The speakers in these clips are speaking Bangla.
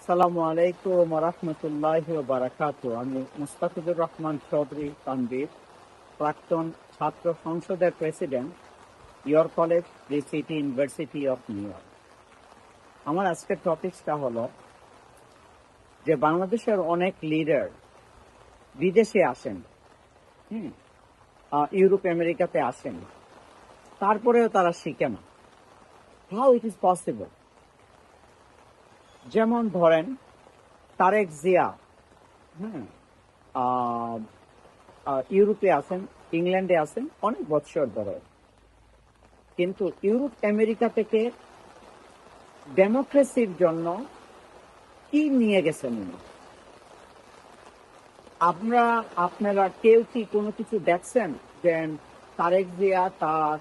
আসসালামু আলাইকুম রহমতুল্লাহি ওয়া বারাকাতুহু। আমি মুস্তাফিজুর রহমান চৌধুরী তানভীর, প্রাক্তন ছাত্র সংসদের president, York college, the city university of new York. আমার আজকের টপিকসটা হলো যে বাংলাদেশের অনেক লিডার বিদেশে আসেন, ইউরোপ আমেরিকাতে আসেন, তারপরেও তারা শিখে না। How it is possible? যেমন ধরেন তারেক জিয়া, হ্যাঁ, ইউরোপে আছেন, ইংল্যান্ডে আছেন অনেক বছর ধরে, কিন্তু ইউরোপ আমেরিকা থেকে ডেমোক্রেসির জন্য কি নিয়ে গেছেন উনি? আপনারা কেউ কি কোনো কিছু দেখছেন যে তারেক জিয়া তার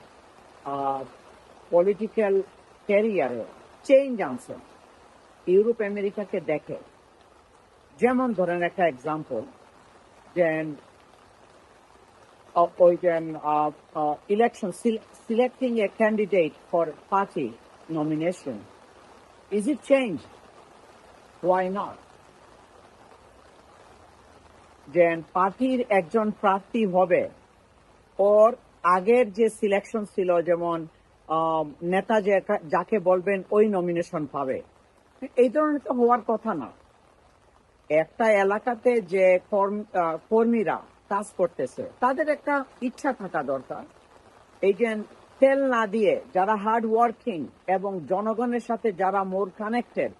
পলিটিক্যাল ক্যারিয়ারে চেঞ্জ আনছেন ইউরোপ আমেরিকাকে দেখে? যেমন ধরেন একটা এক্সাম্পল, যে election selecting a candidate for party nomination, is it changed? Why not? যে পার্টির একজন প্রার্থী হবে, ওর আগের যে সিলেকশন ছিল, যেমন নেতা যাকে বলবেন ওই নমিনেশন পাবে, এই ধরনের তো হওয়ার কথা না। একটা এলাকাতে যে কর্মীরা কাজ করতেছে তাদের একটা ইচ্ছা থাকা দরকার। এই যে তেল না দিয়ে যারা হার্ড ওয়ার্কিং এবং জনগণের সাথে যারা মোর কানেক্টেড,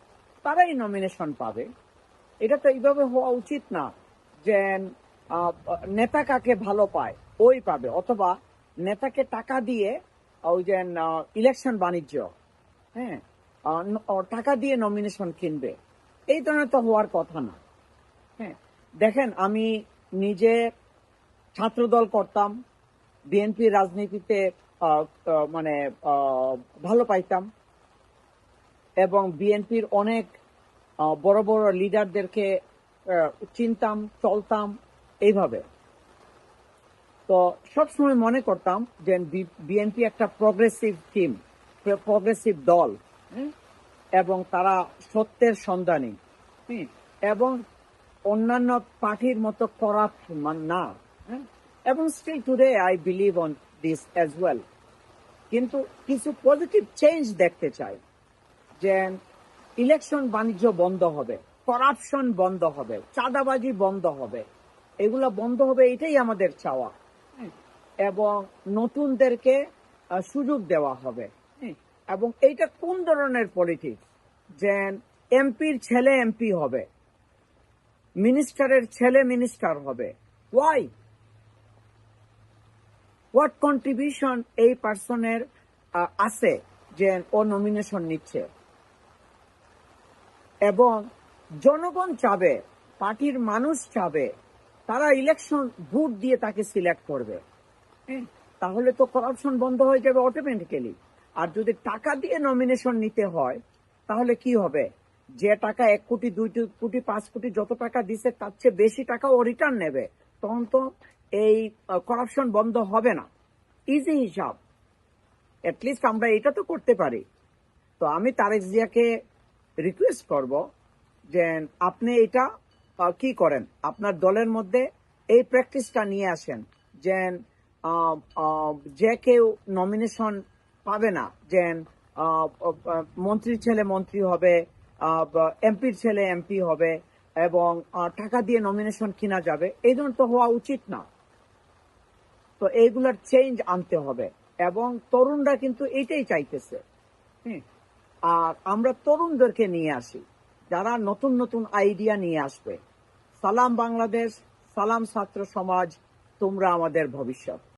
তারাই নমিনেশন পাবে। এটা তো এইভাবে হওয়া উচিত না যে নেতা কাকে ভালো পায় ওই পাবে, অথবা নেতাকে টাকা দিয়ে ওই যে ইলেকশন বাণিজ্য, হ্যাঁ, টাকা দিয়ে নমিনেশন কিনবে। এই ধরনের তো হওয়ার কথা না। হ্যাঁ, দেখেন, আমি নিজে ছাত্রদল করতাম, বিএনপি রাজনীতিতে মানে ভালো পাইতাম, এবং বিএনপির অনেক বড় বড় লিডারদেরকে চিনতাম, চলতাম এইভাবে। তো সবসময় মনে করতাম যে বিএনপি একটা প্রগ্রেসিভ টিম, প্রগ্রেসিভ দল, এবং তারা সত্যের সন্ধানী, এবং অন্যান্য পার্টির মতো করাপ্ট না, এবং still today I believe on this as well. কিন্তু কিছু পজিটিভ চেঞ্জ দেখতে চাই, যে ইলেকশন বাণিজ্য বন্ধ হবে, করাপশন বন্ধ হবে, চাঁদাবাজি বন্ধ হবে, এগুলা বন্ধ হবে, এটাই আমাদের চাওয়া। এবং নতুনদেরকে সুযোগ দেওয়া হবে। এবং এইটা কোন ধরনের পলিটিক্স? যে এমপির ছেলে এমপি হবে, মিনিস্টারের ছেলে মিনিস্টার হবে। ওয়াই? হোয়াট কন্ট্রিবিউশন এই পার্সনের আছে যে ও নমিনেশন নিচ্ছে? এবং জনগণ চাবে, পার্টির মানুষ চাবে, তারা ইলেকশন ভোট দিয়ে তাকে সিলেক্ট করবে। তাহলে তো করাপশন বন্ধ হয়ে যাবে অটোমেটিক্যালি। আর যদি টাকা দিয়ে নমিনেশন নিতে হয়, তাহলে কি হবে? যে টাকা 1 কোটি 2 কোটি 5 কোটি যত টাকা দিছে তার চেয়ে বেশি টাকা ও রিটার্ন নেবে। তখন তো এই করাপশন বন্ধ হবে না। ইজি হিসাব। অ্যাটলিস্ট আমরা এটা তো করতে পারি। তো আমি তারেক জিয়াকে রিকোয়েস্ট করব যে আপনি এটা কি করেন, আপনার দলের মধ্যে এই প্র্যাকটিসটা নিয়ে আসেন, যে যে কেউ নমিনেশন পাবে না, যে মন্ত্রীর ছেলে মন্ত্রী হবে, এমপির ছেলে এমপি হবে, এবং টাকা দিয়ে নমিনেশন কিনা যাবে। এই ধরনের তো হওয়া উচিত না। তো এইগুলার চেঞ্জ আনতে হবে, এবং তরুণরা কিন্তু এইটাই চাইতেছে। আর আমরা তরুণদেরকে নিয়ে আসি, যারা নতুন নতুন আইডিয়া নিয়ে আসবে। সালাম বাংলাদেশ, সালাম ছাত্র সমাজ, তোমরা আমাদের ভবিষ্যৎ।